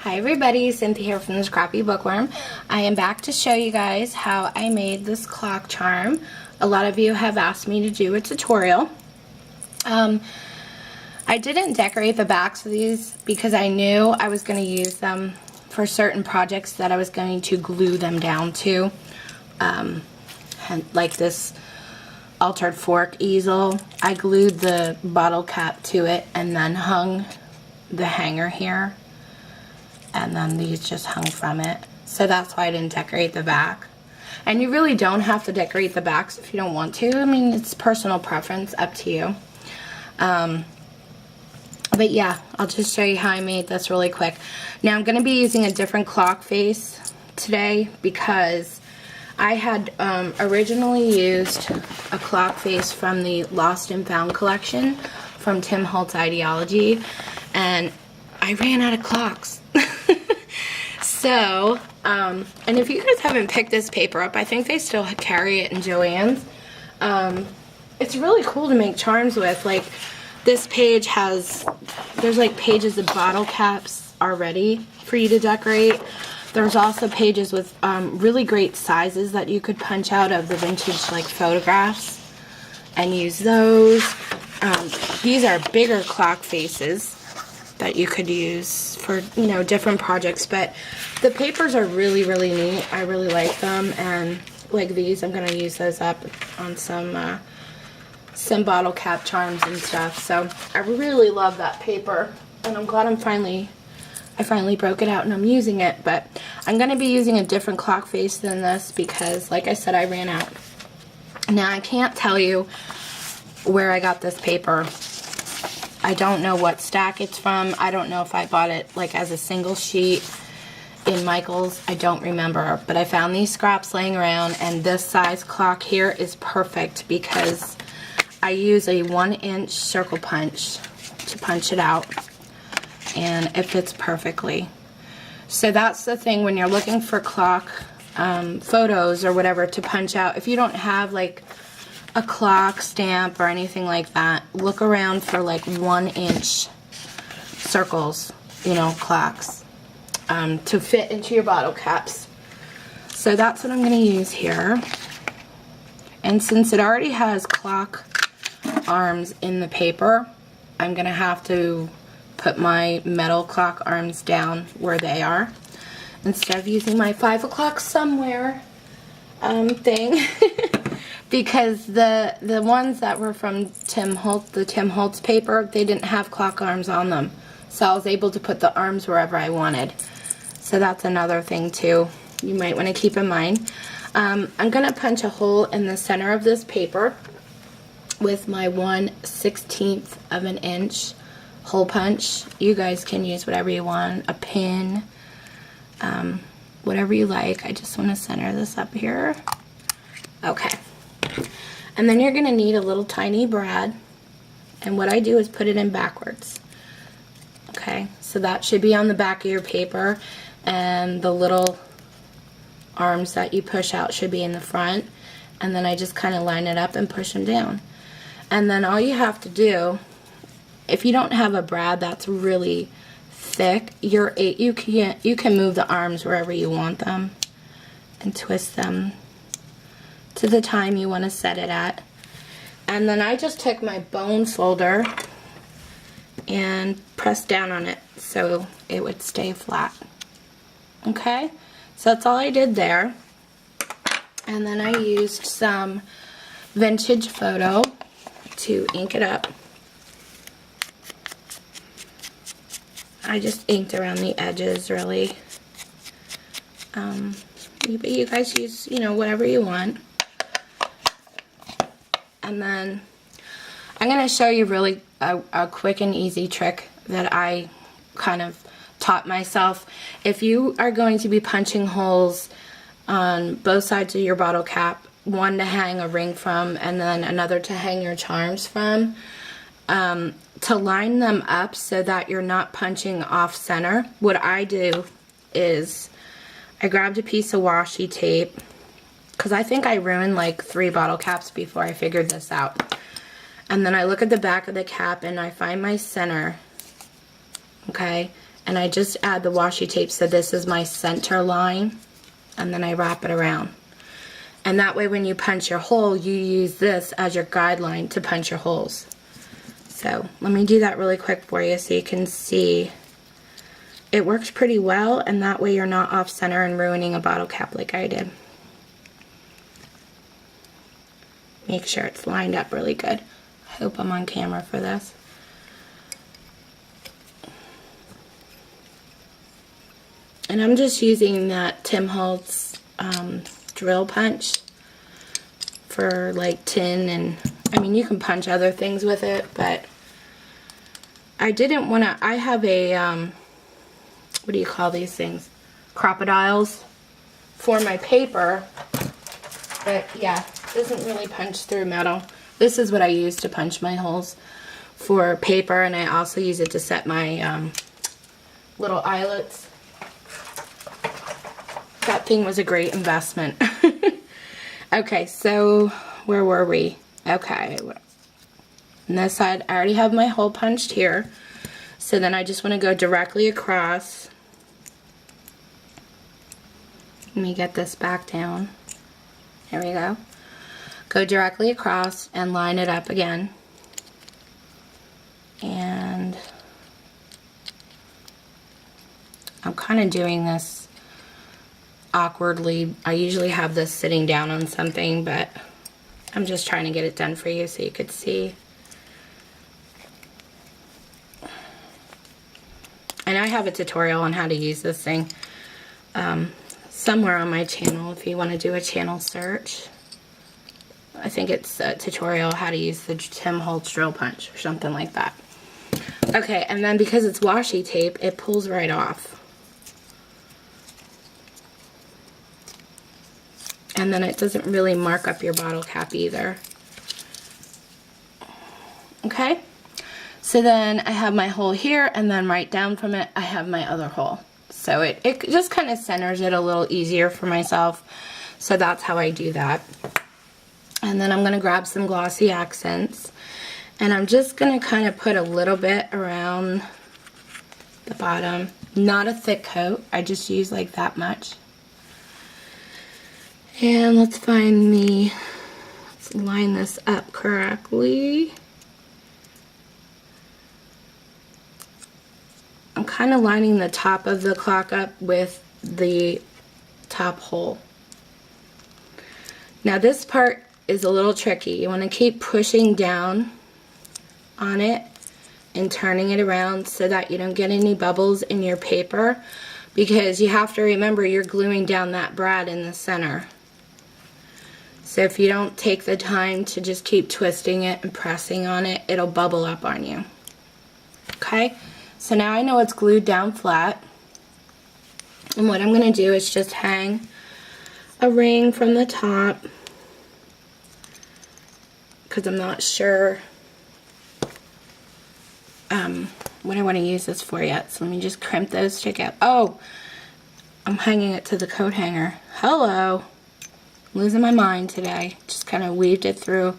Hi everybody, Cynthia here from the Scrappy Bookworm. I am back to show you guys how I made this clock charm. A lot of you have asked me to do a tutorial. I didn't decorate the backs of these because I knew I was going to use them for certain projects that I was going to glue them down to. Like this altered fork easel. I glued the bottle cap to it and then hung the hanger here. And then these just hung from it. So that's why I didn't decorate the back. And you really don't have to decorate the backs if you don't want to. I mean, it's personal preference, up to you. But yeah, I'll just show you how I made this really quick. Now I'm going to be using a different clock face today because I had originally used a clock face from the Lost and Found collection from Tim Holtz Ideology, and I ran out of clocks. So, and if you guys haven't picked this paper up, I think they still carry it in Joann's. It's really cool to make charms with. Like, this page has, there's like pages of bottle caps already for you to decorate. There's also pages with really great sizes that you could punch out of the vintage like photographs and use those. These are bigger clock faces that you could use for, you know, different projects, but the papers are really neat. I really like them, and like these, I'm gonna use those up on some bottle cap charms and stuff. So I really love that paper, and I'm glad I finally broke it out and I'm using it. But I'm gonna be using a different clock face than this because, like I said, I ran out. Now I can't tell you where I got this paper. I don't know what stack it's from. I don't know if I bought it like as a single sheet in Michael's. I don't remember. But I found these scraps laying around, and this size clock here is perfect because I use a 1-inch circle punch to punch it out, and it fits perfectly. So that's the thing when you're looking for clock photos or whatever to punch out. If you don't have like a clock stamp or anything like that, look around for like 1-inch circles, you know, clocks, to fit into your bottle caps. So that's what I'm going to use here. And since it already has clock arms in the paper, I'm going to have to put my metal clock arms down where they are instead of using my 5 o'clock somewhere thing. Because the ones that were from Tim Holtz, the Tim Holtz paper, they didn't have clock arms on them. So I was able to put the arms wherever I wanted. So that's another thing too you might want to keep in mind. I'm going to punch a hole in the center of this paper with my 1/16 of an inch hole punch. You guys can use whatever you want, a pin, whatever you like. I just want to center this up here. Okay. And then you're going to need a little tiny brad, and what I do is put it in backwards. Okay, so that should be on the back of your paper, and the little arms that you push out should be in the front, and then I just kind of line it up and push them down. And then all you have to do, if you don't have a brad that's really thick, you can move the arms wherever you want them and twist them to the time you want to set it at. And then I just took my bone folder and pressed down on it so it would stay flat. Okay, so that's all I did there. And then I used some vintage photo to ink it up. I just inked around the edges, really. But you guys use, you know, whatever you want. And then I'm going to show you really a quick and easy trick that I kind of taught myself. If you are going to be punching holes on both sides of your bottle cap, one to hang a ring from and then another to hang your charms from, to line them up so that you're not punching off center, what I do is I grabbed a piece of washi tape, because I think I ruined like 3 bottle caps before I figured this out. And then I look at the back of the cap and I find my center, okay? and I just add the washi tape so this is my center line, and then I wrap it around. And that way when you punch your hole, you use this as your guideline to punch your holes. So let me do that really quick for you so you can see. It works pretty well, and that way you're not off center and ruining a bottle cap like I did. Make sure it's lined up really good. I hope I'm on camera for this. And I'm just using that Tim Holtz drill punch for like tin, and I mean you can punch other things with it, but I didn't want to. I have a what do you call these things? Crocodiles for my paper, but yeah, doesn't really punch through metal. This is what I use to punch my holes for paper, and I also use it to set my little eyelets. That thing was a great investment. Okay, so where were we? Okay, on this side I already have my hole punched here, so then I just want to go directly across. Let me get this back down. There we go. Go directly across and line it up again. And I'm kind of doing this awkwardly. I usually have this sitting down on something, but I'm just trying to get it done for you so you could see. And I have a tutorial on how to use this thing somewhere on my channel if you want to do a channel search. I think it's a tutorial how to use the Tim Holtz drill punch or something like that. Okay, and then because it's washi tape, it pulls right off. And then it doesn't really mark up your bottle cap either. Okay, so then I have my hole here, and then right down from it I have my other hole. So it just kind of centers it a little easier for myself. So that's how I do that. And then I'm going to grab some glossy accents, and I'm just going to kind of put a little bit around the bottom. Not a thick coat, I just use like that much. And let's line this up correctly. I'm kind of lining the top of the clock up with the top hole. Now this part is a little tricky. You want to keep pushing down on it and turning it around so that you don't get any bubbles in your paper, because you have to remember you're gluing down that brad in the center. So if you don't take the time to just keep twisting it and pressing on it, it'll bubble up on you. Okay, so now I know it's glued down flat, and what I'm going to do is just hang a ring from the top, because I'm not sure what I want to use this for yet. So let me just crimp those together. Oh, I'm hanging it to the coat hanger. Hello. Losing my mind today. Just kind of weaved it through.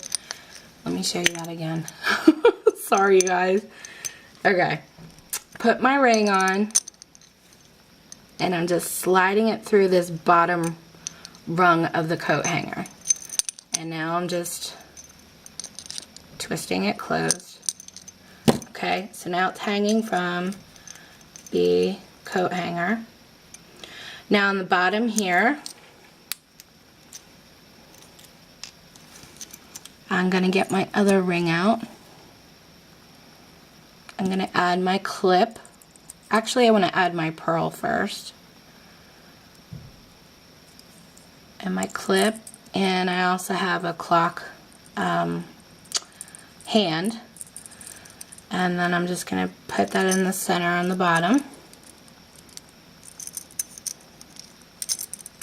Let me show you that again. Sorry, you guys. Okay. Put my ring on, and I'm just sliding it through this bottom rung of the coat hanger. And now I'm just twisting it closed. Okay, so now it's hanging from the coat hanger. Now on the bottom here, I'm going to get my other ring out. I'm going to add my clip. Actually, I want to add my pearl first. And my clip. And I also have a clock hand. And then I'm just going to put that in the center on the bottom.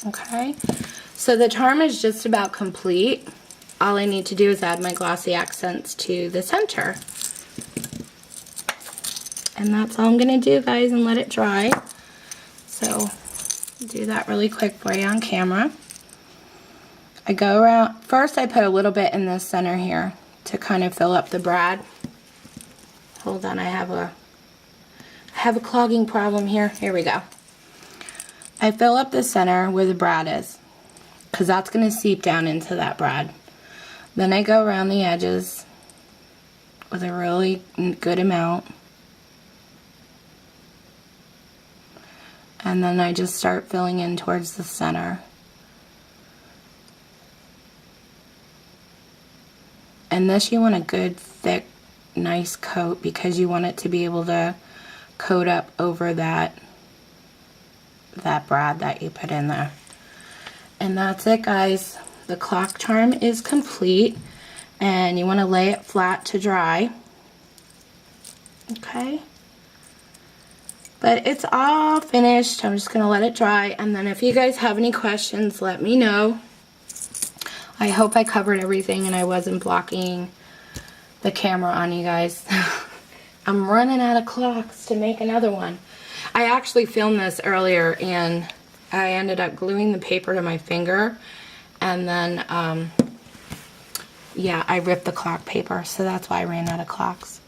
Okay. So the charm is just about complete. All I need to do is add my glossy accents to the center. And that's all I'm going to do, guys, and let it dry. So, do that really quick for you on camera. I go around, first I put a little bit in the center here to kind of fill up the brad. Hold on, I have a I have a clogging problem here. Here we go. I fill up the center where the brad is, because that's going to seep down into that brad. Then I go around the edges with a really good amount. And then I just start filling in towards the center. And this, you want a good, thick, nice coat, because you want it to be able to coat up over that brad that you put in there. And that's it, guys. The clock charm is complete, and you want to lay it flat to dry. Okay. But it's all finished. I'm just going to let it dry, and then if you guys have any questions, let me know. I hope I covered everything and I wasn't blocking the camera on you guys. I'm running out of clocks to make another one. I actually filmed this earlier, and I ended up gluing the paper to my finger, and then yeah, I ripped the clock paper, so that's why I ran out of clocks.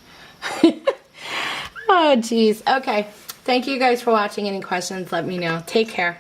Oh geez. Okay, thank you guys for watching. Any questions, let me know. Take care.